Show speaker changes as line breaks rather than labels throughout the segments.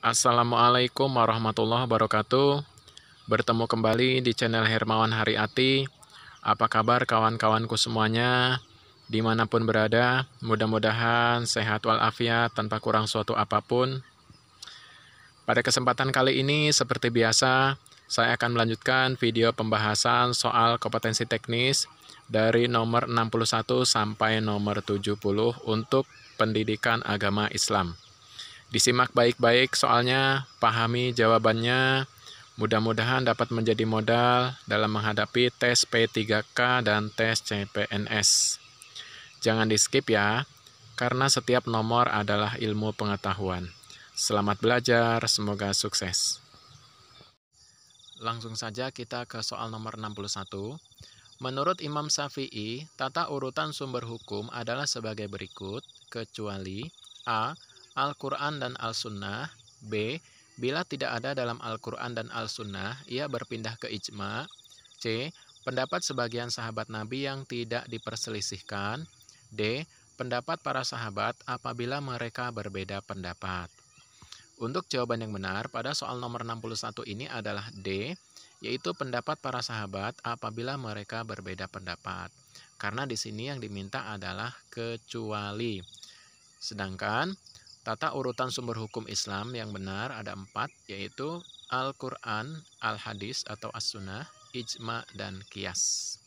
Assalamualaikum warahmatullahi wabarakatuh. Bertemu kembali di channel Hermawan Haryati. Apa kabar kawan-kawanku semuanya? Dimanapun berada, mudah-mudahan sehat walafiat tanpa kurang suatu apapun. Pada kesempatan kali ini, seperti biasa, saya akan melanjutkan video pembahasan soal kompetensi teknis dari nomor 61 sampai nomor 70 untuk pendidikan agama Islam. Disimak baik-baik soalnya, pahami jawabannya, mudah-mudahan dapat menjadi modal dalam menghadapi tes P3K dan tes CPNS. Jangan di-skip ya, karena setiap nomor adalah ilmu pengetahuan. Selamat belajar, semoga sukses. Langsung saja kita ke soal nomor 61. Menurut Imam Syafi'i, tata urutan sumber hukum adalah sebagai berikut, kecuali A. Al-Quran dan Al-Sunnah. B. Bila tidak ada dalam Al-Quran dan Al-Sunnah, ia berpindah ke ijma. C. Pendapat sebagian sahabat Nabi yang tidak diperselisihkan. D. Pendapat para sahabat apabila mereka berbeda pendapat. Untuk jawaban yang benar pada soal nomor 61 ini adalah D, yaitu pendapat para sahabat apabila mereka berbeda pendapat. Karena di sini yang diminta adalah kecuali. Sedangkan tata urutan sumber hukum Islam yang benar ada 4, yaitu Al-Quran, Al-Hadis atau As-Sunnah, Ijma, dan Qiyas.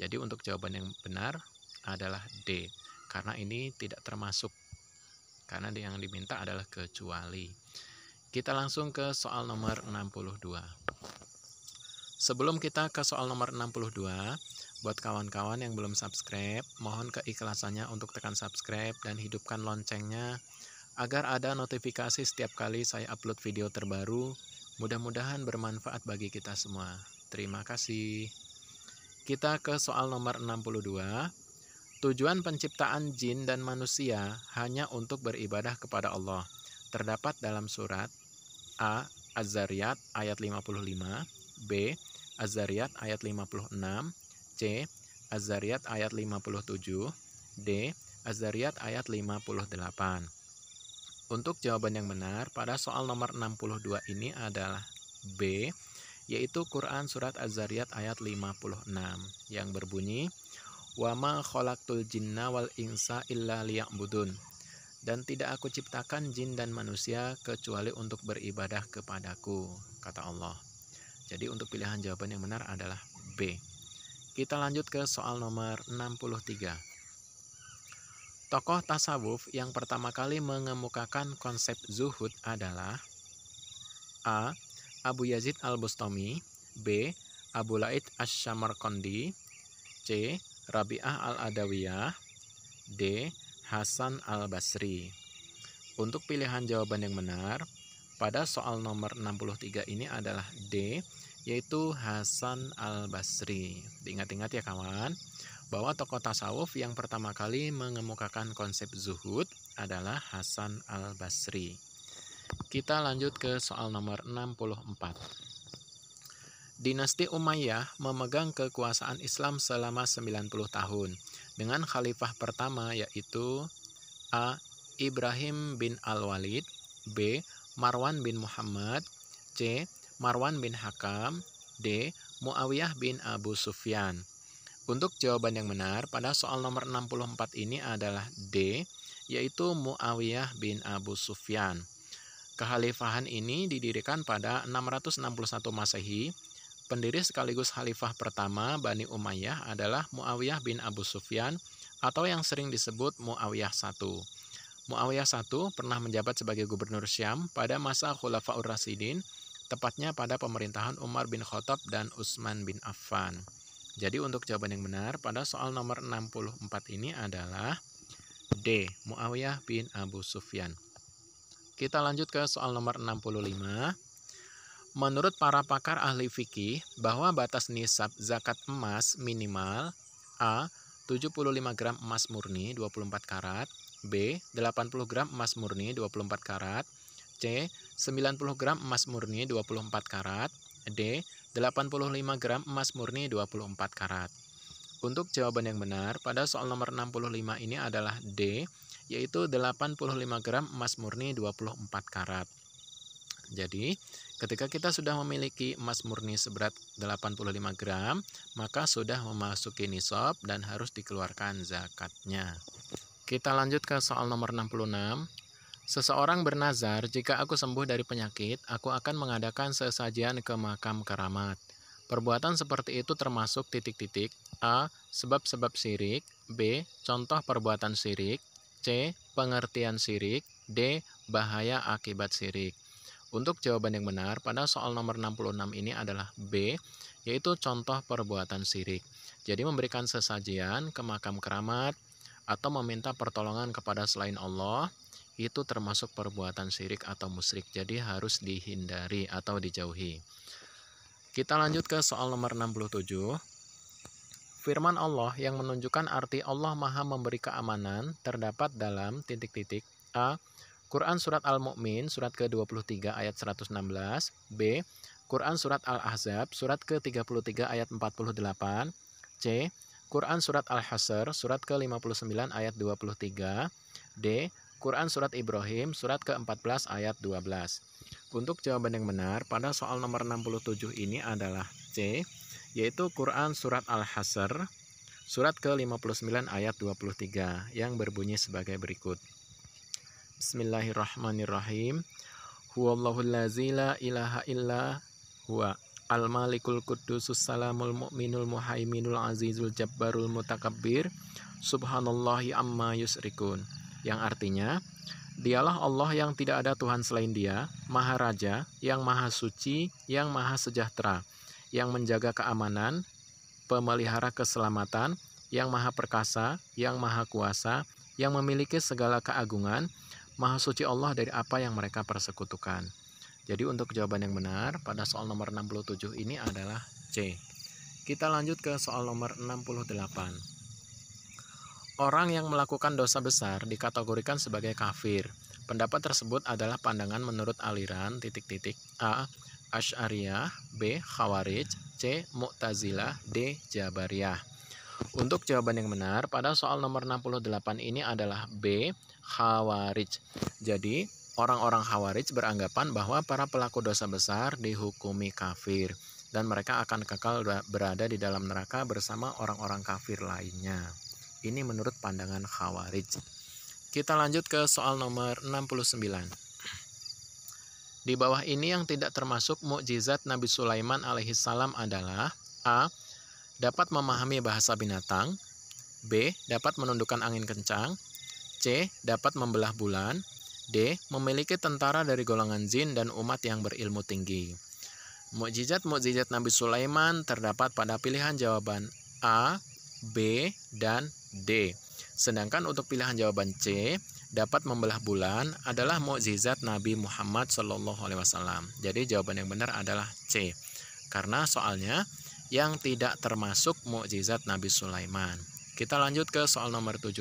Jadi untuk jawaban yang benar adalah D, karena ini tidak termasuk. Karena yang diminta adalah kecuali. Kita langsung ke soal nomor 62. Sebelum kita ke soal nomor 62, buat kawan-kawan yang belum subscribe, mohon keikhlasannya untuk tekan subscribe dan hidupkan loncengnya agar ada notifikasi setiap kali saya upload video terbaru. Mudah-mudahan bermanfaat bagi kita semua. Terima kasih. Kita ke soal nomor 62. Tujuan penciptaan jin dan manusia hanya untuk beribadah kepada Allah. Terdapat dalam surat A. Az-Zariyat ayat 55, B. Az-Zariyat ayat 56, C. Az-Zariyat ayat 57, D. Az-Zariyat ayat 58. Untuk jawaban yang benar pada soal nomor 62 ini adalah B, yaitu Quran surat Az-Zariyat ayat 56 yang berbunyi wa ma khalaqtul jinna wal insa illa liya'budun, dan tidak aku ciptakan jin dan manusia kecuali untuk beribadah kepadaku, kata Allah. Jadi untuk pilihan jawaban yang benar adalah B. Kita lanjut ke soal nomor 63. Tokoh tasawuf yang pertama kali mengemukakan konsep zuhud adalah A. Abu Yazid Al-Bustami, B. Abu Laid Asy-Syamarqandi, C. Rabi'ah Al-Adawiyah, D. Hasan Al-Basri. Untuk pilihan jawaban yang benar pada soal nomor 63 ini adalah D, yaitu Hasan Al-Basri. Diingat-ingat ya kawan, bahwa tokoh tasawuf yang pertama kali mengemukakan konsep zuhud adalah Hasan Al-Basri. Kita lanjut ke soal nomor 64. Dinasti Umayyah memegang kekuasaan Islam selama 90 tahun dengan khalifah pertama yaitu A. Ibrahim bin Al-Walid, B. Marwan bin Muhammad, C. Marwan bin Hakam, D. Muawiyah bin Abu Sufyan. Untuk jawaban yang benar pada soal nomor 64 ini adalah D, yaitu Muawiyah bin Abu Sufyan. Kekhalifahan ini didirikan pada 661 Masehi. Pendiri sekaligus khalifah pertama Bani Umayyah adalah Muawiyah bin Abu Sufyan atau yang sering disebut Muawiyah I. Muawiyah I pernah menjabat sebagai gubernur Syam pada masa Khulafaur Rasyidin, tepatnya pada pemerintahan Umar bin Khattab dan Utsman bin Affan. Jadi untuk jawaban yang benar pada soal nomor 64 ini adalah D, Muawiyah bin Abu Sufyan. Kita lanjut ke soal nomor 65. Menurut para pakar ahli fikih, bahwa batas nisab zakat emas minimal A. 75 gram emas murni 24 karat, B. 80 gram emas murni 24 karat, C. 90 gram emas murni 24 karat, D. 85 gram emas murni 24 karat. Untuk jawaban yang benar pada soal nomor 65 ini adalah D, yaitu 85 gram emas murni 24 karat. Jadi, ketika kita sudah memiliki emas murni seberat 85 gram, maka sudah memasuki nisab dan harus dikeluarkan zakatnya. Kita lanjut ke soal nomor 66. Seseorang bernazar, jika aku sembuh dari penyakit, aku akan mengadakan sesajian ke makam keramat. Perbuatan seperti itu termasuk titik-titik. A. Sebab-sebab syirik. B. Contoh perbuatan syirik. C. Pengertian syirik. D. Bahaya akibat syirik. Untuk jawaban yang benar pada soal nomor 66 ini adalah B, yaitu contoh perbuatan syirik. Jadi memberikan sesajian ke makam keramat atau meminta pertolongan kepada selain Allah, itu termasuk perbuatan syirik atau musyrik. Jadi harus dihindari atau dijauhi. Kita lanjut ke soal nomor 67. Firman Allah yang menunjukkan arti Allah Maha memberi keamanan terdapat dalam titik-titik. A. Quran Surat Al-Mu'min, surat ke-23 ayat 116. B. Quran Surat Al-Ahzab, surat ke-33 ayat 48. C. Quran Surat Al-Hasr, surat ke-59 ayat 23. D. Quran Surat Ibrahim, surat ke-14 ayat 12. Untuk jawaban yang benar pada soal nomor 67 ini adalah C, yaitu Quran Surat Al-Hasr, surat ke-59 ayat 23, yang berbunyi sebagai berikut. Bismillahirrahmanirrahim. Huwallahul ladzi la ilaha illa huwa al-malikul quddusus salamul mu'minul muhaiminul azizul jabbarul mutakabbir subhanallahi amma yusrikun. Yang artinya, dialah Allah yang tidak ada Tuhan selain Dia, Maha Raja, yang Maha Suci, yang Maha Sejahtera, yang menjaga keamanan, pemelihara keselamatan, yang Maha Perkasa, yang Maha Kuasa, yang memiliki segala keagungan. Maha suci Allah dari apa yang mereka persekutukan. Jadi untuk jawaban yang benar pada soal nomor 67 ini adalah C. Kita lanjut ke soal nomor 68. Orang yang melakukan dosa besar dikategorikan sebagai kafir. Pendapat tersebut adalah pandangan menurut aliran titik-titik. A. Asy'ariyah, B. Khawarij, C. Mu'tazilah, D. Jabariyah. Untuk jawaban yang benar pada soal nomor 68 ini adalah B, Khawarij. Jadi, orang-orang Khawarij beranggapan bahwa para pelaku dosa besar dihukumi kafir dan mereka akan kekal berada di dalam neraka bersama orang-orang kafir lainnya. Ini menurut pandangan Khawarij. Kita lanjut ke soal nomor 69. Di bawah ini yang tidak termasuk mukjizat Nabi Sulaiman alaihissalam adalah A. Dapat memahami bahasa binatang. B. Dapat menundukkan angin kencang. C. Dapat membelah bulan. D. Memiliki tentara dari golongan jin dan umat yang berilmu tinggi. Mukjizat-mukjizat Nabi Sulaiman terdapat pada pilihan jawaban A, B, dan D. Sedangkan untuk pilihan jawaban C, dapat membelah bulan adalah mukjizat Nabi Muhammad SAW. Jadi jawaban yang benar adalah C. Karena soalnya yang tidak termasuk mukjizat Nabi Sulaiman. Kita lanjut ke soal nomor 70.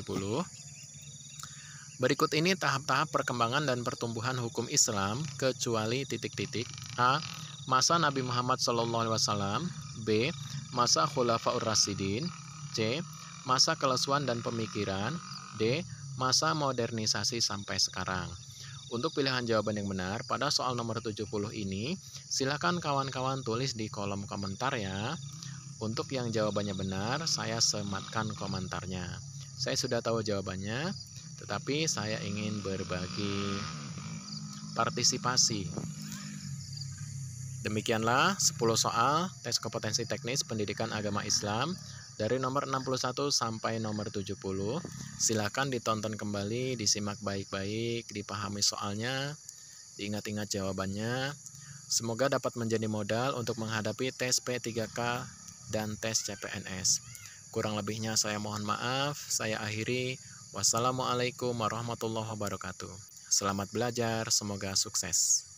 Berikut ini tahap-tahap perkembangan dan pertumbuhan hukum Islam kecuali titik-titik. A. Masa Nabi Muhammad SAW. B. Masa Khulafaur Rasyidin. C. Masa kelesuan dan pemikiran. D. Masa modernisasi sampai sekarang. Untuk pilihan jawaban yang benar pada soal nomor 70 ini, silakan kawan-kawan tulis di kolom komentar ya. Untuk yang jawabannya benar, saya sematkan komentarnya. Saya sudah tahu jawabannya, tetapi saya ingin berbagi partisipasi. Demikianlah 10 soal tes kompetensi teknis pendidikan agama Islam dari nomor 61 sampai nomor 70. Silakan ditonton kembali, disimak baik-baik, dipahami soalnya, diingat-ingat jawabannya. Semoga dapat menjadi modal untuk menghadapi tes P3K dan tes CPNS. Kurang lebihnya saya mohon maaf. Saya akhiri. Wassalamualaikum warahmatullahi wabarakatuh. Selamat belajar, semoga sukses.